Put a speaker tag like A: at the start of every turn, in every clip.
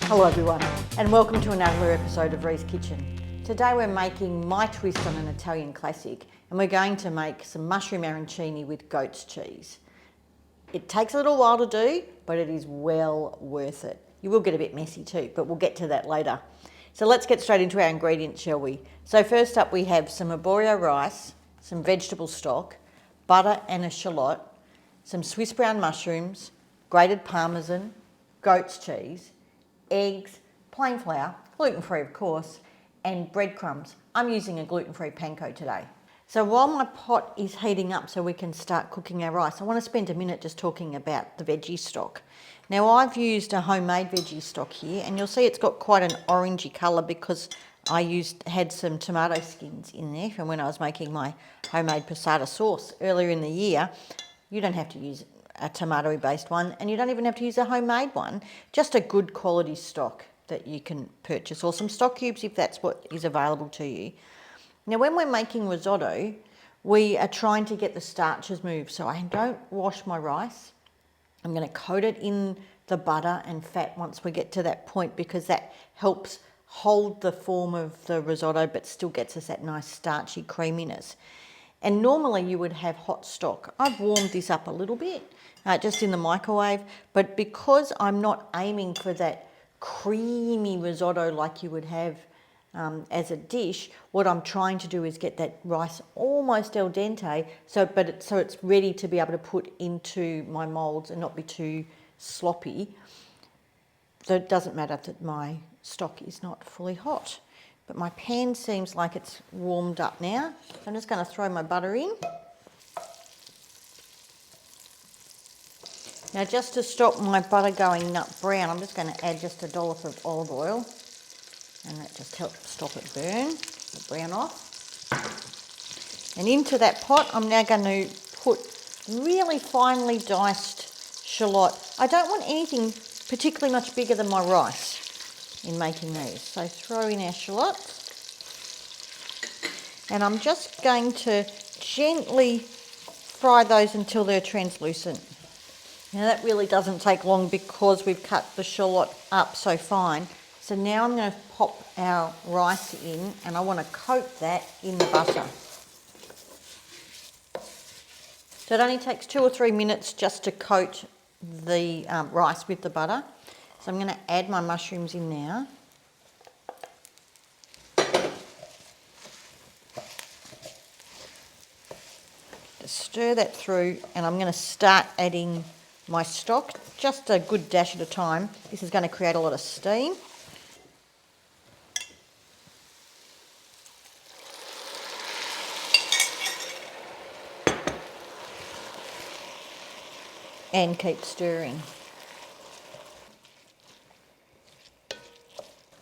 A: Hello everyone, and welcome to another episode of RiesKitchen. Today we're making my twist on an Italian classic, and we're going to make some mushroom arancini with goat's cheese. It takes a little while to do, but it is well worth it. You will get a bit messy too, but we'll get to that later. So let's get straight into our ingredients, shall we? So first up we have some arborio rice, some vegetable stock, butter and a shallot, some Swiss brown mushrooms, grated parmesan, goat's cheese, eggs, plain flour, gluten-free of course, and breadcrumbs. I'm using a gluten-free panko today. So while my pot is heating up so we can start cooking our rice, I want to spend a minute just talking about the veggie stock. Now I've used a homemade veggie stock here, and you'll see it's got quite an orangey colour because I had some tomato skins in there from when I was making my homemade passata sauce earlier in the year. You don't have to use a tomato based one, and you don't even have to use a homemade one, just a good quality stock that you can purchase, or some stock cubes if that's what is available to you. Now when we're making risotto, we are trying to get the starches moved, so I don't wash my rice. I'm going to coat it in the butter and fat once we get to that point, because that helps hold the form of the risotto but still gets us that nice starchy creaminess. And normally you would have hot stock. I've warmed this up a little bit, just in the microwave, but because I'm not aiming for that creamy risotto like you would have as a dish, what I'm trying to do is get that rice almost al dente, so it's ready to be able to put into my moulds and not be too sloppy. So it doesn't matter that my stock is not fully hot. But my pan seems like it's warmed up now. So I'm just going to throw my butter in. Now just to stop my butter going nut brown, I'm just going to add just a dollop of olive oil, and that just helps stop it burn, the brown off. And into that pot I'm now going to put really finely diced shallot. I don't want anything particularly much bigger than my rice in making these. So throw in our shallots, and I'm just going to gently fry those until they're translucent. Now that really doesn't take long because we've cut the shallot up so fine. So now I'm going to pop our rice in, and I want to coat that in the butter. So it only takes 2 or 3 minutes just to coat the rice with the butter. So I'm going to add my mushrooms in now. Just stir that through, and I'm going to start adding my stock, just a good dash at a time. This is going to create a lot of steam. And keep stirring.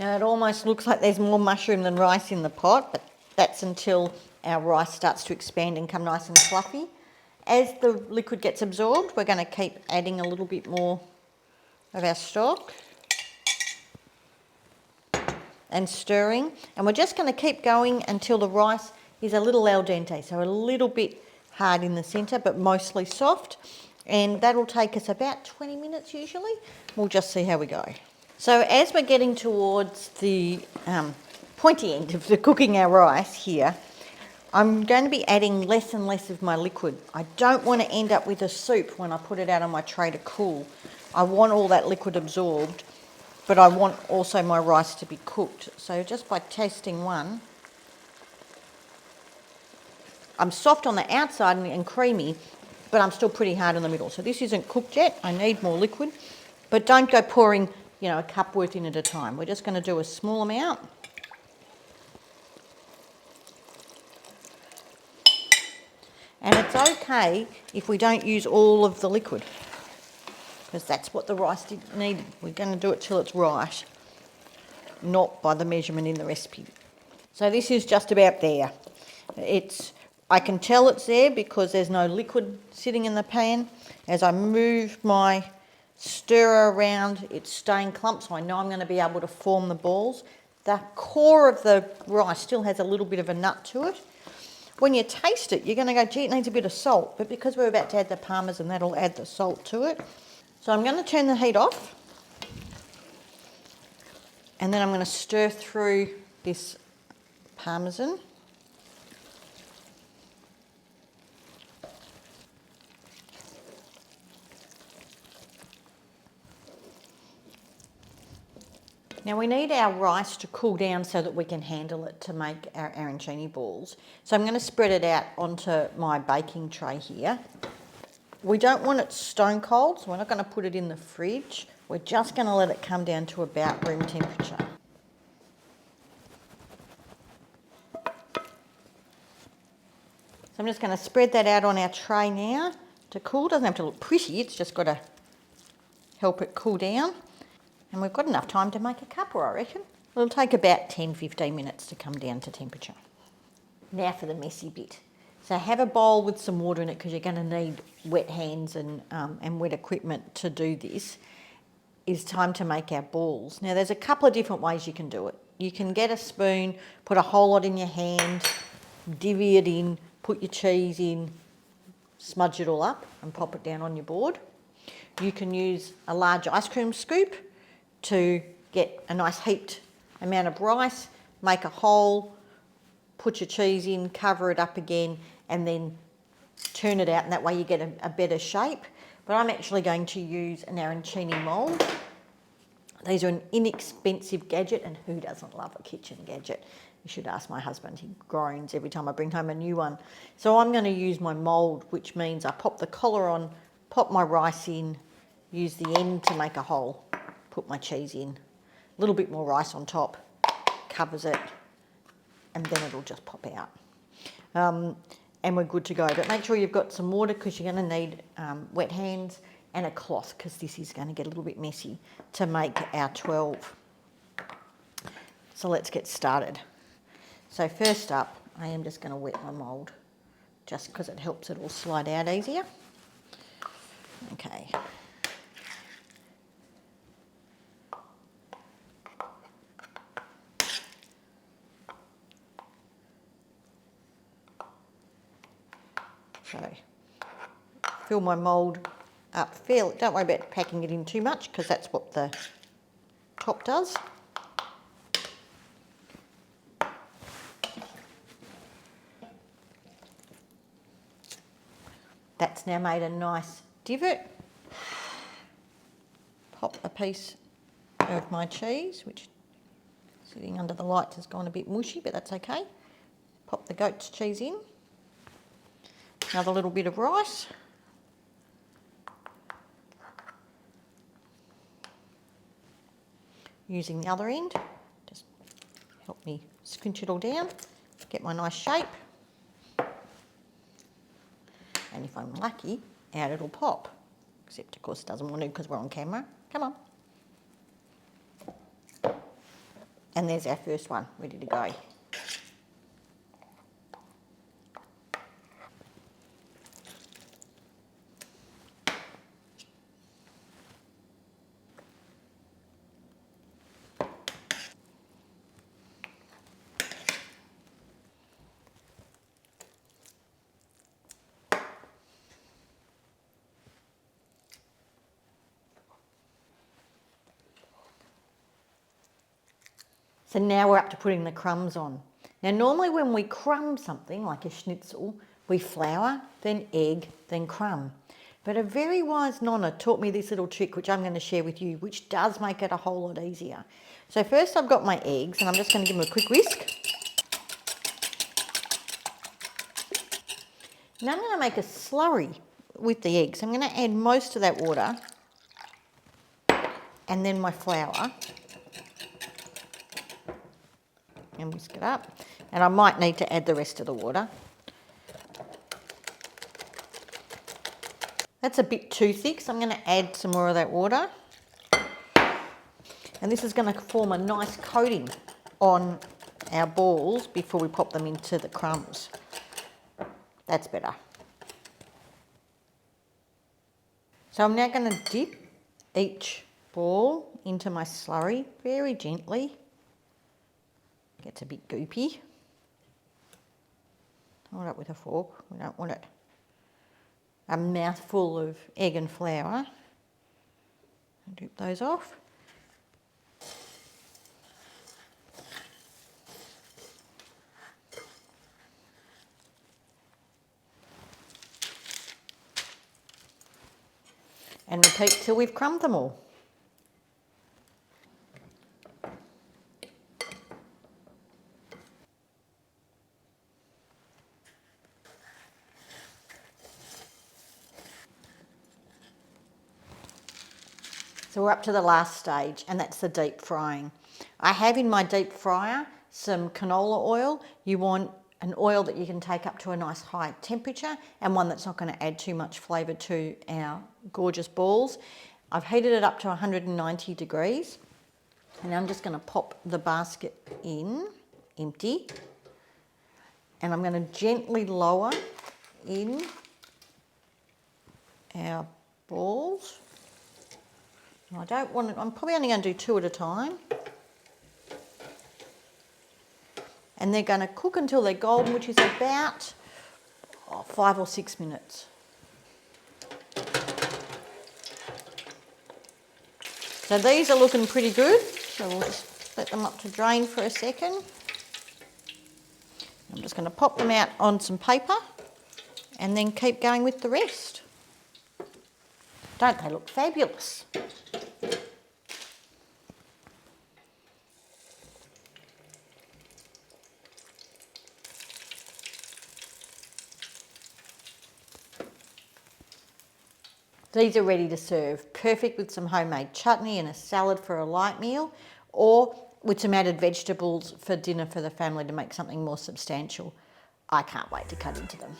A: Now it almost looks like there's more mushroom than rice in the pot, but that's until our rice starts to expand and come nice and fluffy. As the liquid gets absorbed, we're going to keep adding a little bit more of our stock and stirring. And we're just going to keep going until the rice is a little al dente, so a little bit hard in the centre, but mostly soft. And that'll take us about 20 minutes usually. We'll just see how we go. So as we're getting towards the pointy end of the cooking our rice here, I'm going to be adding less and less of my liquid. I don't want to end up with a soup when I put it out on my tray to cool. I want all that liquid absorbed, but I want also my rice to be cooked. So just by tasting one, I'm soft on the outside and creamy, but I'm still pretty hard in the middle. So this isn't cooked yet. I need more liquid, but don't go pouring, a cup worth in at a time. We're just going to do a small amount. And it's okay if we don't use all of the liquid, because that's what the rice needed. We're going to do it till it's right, not by the measurement in the recipe. So this is just about there. I can tell it's there because there's no liquid sitting in the pan. As I move my stirrer around, it's staying clumped, so I know I'm going to be able to form the balls. The core of the rice still has a little bit of a nut to it. When you taste it, you're going to go, gee, it needs a bit of salt, but because we're about to add the parmesan, that'll add the salt to it. So I'm going to turn the heat off. And then I'm going to stir through this parmesan. Now we need our rice to cool down so that we can handle it to make our arancini balls. So I'm going to spread it out onto my baking tray here. We don't want it stone cold, so we're not going to put it in the fridge. We're just going to let it come down to about room temperature. So I'm just going to spread that out on our tray now to cool. It doesn't have to look pretty, it's just got to help it cool down. And we've got enough time to make a cuppa, I reckon. It'll take about 10-15 minutes to come down to temperature. Now for the messy bit. So have a bowl with some water in it because you're going to need wet hands and wet equipment to do this. It's time to make our balls. Now there's a couple of different ways you can do it. You can get a spoon, put a whole lot in your hand, divvy it in, put your cheese in, smudge it all up and pop it down on your board. You can use a large ice cream scoop to get a nice heaped amount of rice, make a hole, put your cheese in, cover it up again, and then turn it out, and that way you get a better shape. But I'm actually going to use an arancini mould. These are an inexpensive gadget, and who doesn't love a kitchen gadget? You should ask my husband, he groans every time I bring home a new one. So I'm going to use my mould, which means I pop the collar on, pop my rice in, use the end to make a hole, put my cheese in, a little bit more rice on top, covers it, and then it'll just pop out. And we're good to go. But make sure you've got some water because you're going to need wet hands and a cloth because this is going to get a little bit messy to make our 12. So let's get started. So first up, I am just going to wet my mould just because it helps it all slide out easier. Okay. So fill my mould up fairly. Don't worry about packing it in too much because that's what the top does. That's now made a nice divot. Pop a piece of my cheese, which sitting under the lights has gone a bit mushy, but that's okay. Pop the goat's cheese in. Another little bit of rice. Using the other end, just help me scrunch it all down, get my nice shape. And if I'm lucky, out it'll pop. Except of course it doesn't want to because we're on camera. Come on. And there's our first one, ready to go. So now we're up to putting the crumbs on. Now normally when we crumb something like a schnitzel, we flour, then egg, then crumb. But a very wise nonna taught me this little trick which I'm going to share with you, which does make it a whole lot easier. So first I've got my eggs and I'm just going to give them a quick whisk. Now I'm going to make a slurry with the eggs. I'm going to add most of that water and then my flour. And whisk it up, and I might need to add the rest of the water. That's a bit too thick, so I'm going to add some more of that water. And this is going to form a nice coating on our balls before we pop them into the crumbs. That's better. So I'm now going to dip each ball into my slurry very gently. Gets a bit goopy. Hold it with a fork. We don't want it a mouthful of egg and flour. Dip those off. and repeat till we've crumbed them all. So we're up to the last stage, and that's the deep frying. I have in my deep fryer some canola oil. You want an oil that you can take up to a nice high temperature and one that's not going to add too much flavour to our gorgeous balls. I've heated it up to 190 degrees, and I'm just going to pop the basket in, empty, and I'm going to gently lower in our balls. I don't want it, I'm probably only going to do 2 at a time. And they're going to cook until they're golden, which is about 5 or 6 minutes. So these are looking pretty good. So we'll just let them up to drain for a second. I'm just going to pop them out on some paper and then keep going with the rest. Don't they look fabulous? These are ready to serve, perfect with some homemade chutney and a salad for a light meal, or with some added vegetables for dinner for the family to make something more substantial. I can't wait to cut into them.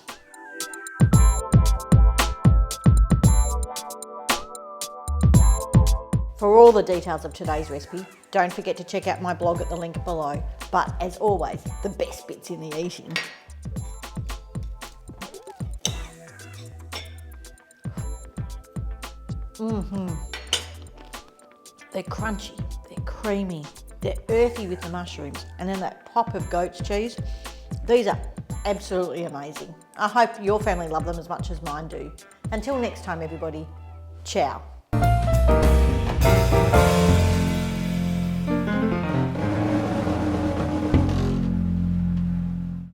A: For all the details of today's recipe, don't forget to check out my blog at the link below. But as always, the best bit's in the eating. They're crunchy, they're creamy, they're earthy with the mushrooms, and then that pop of goat's cheese. These are absolutely amazing. I hope your family love them as much as mine do. Until next time, everybody, ciao.